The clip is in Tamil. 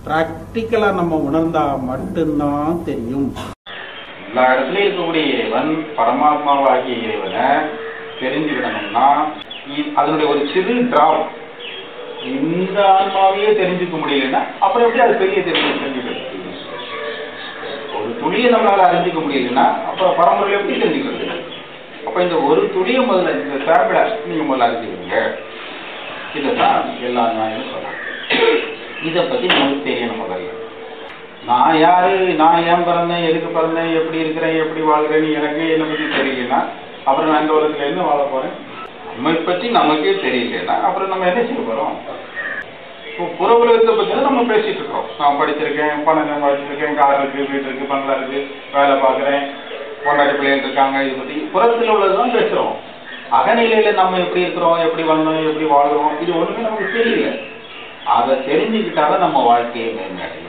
ப்ராக்டிக்கலா நம்ம உணர்ந்தா மட்டும்தான் தெரியும். எல்லா இடத்துலயும் இருக்கக்கூடிய இறைவன் பரமாத்மாவாகிய இறைவனை தெரிஞ்சுக்கிடணும்னா அதனுடைய ஒரு சிறு டிராப் இந்த ஆன்மாவையே தெரிஞ்சுக்க முடியலன்னா அப்புறம் எப்படி அது பெரிய தெரிஞ்சுக்கிறது? ஒரு துளியை நம்மளால அறிஞ்சிக்க முடியலன்னா அப்புறம் பரம்பரை எப்படி தெரிஞ்சுக்கிறது? அப்ப இந்த ஒரு துளியை முதல்ல இந்த சாம்பிள நீங்க முதல்ல அறிஞ்சுக்கிறீங்க. இதைதான் எல்லா நாயும் சொல்லலாம். இதை பத்தி நமக்கு தெரியணும். முதல்ல நான் யாரு, நான் ஏன் பிறந்தேன், எதுக்கு பிறந்தேன், எப்படி இருக்கிறேன், எப்படி வாழ்கிறேன்னு எனக்கு என்னை பத்தி தெரியலன்னா அப்புறம் நான் இந்த உலகத்துல இருந்து வாழ போறேன். நம்மை பற்றி நமக்கே தெரியலன்னா அப்புறம் நம்ம என்ன செய்ய போறோம்? இப்போ புற உலகத்தை பத்தி தான் நம்ம பேசிட்டு இருக்கோம். நான் படிச்சிருக்கேன், பணம் சம்பாதிச்சிருக்கேன், கார் இருக்கு, வீடு இருக்கு, பங்களா இருக்கு, வேலை பார்க்குறேன், பொண்டாட்டி பிள்ளைகள் இருக்காங்க, இது பத்தி புறத்தில் உள்ளதுதான் பேசுறோம். அகநிலையில நம்ம எப்படி இருக்கிறோம், எப்படி வந்தோம், எப்படி வாழ்கிறோம், இது ஒண்ணுமே நமக்கு தெரியல. அதை தெரிஞ்சுக்கிட்டாதான் நம்ம வாழ்க்கையை மேம்படும்.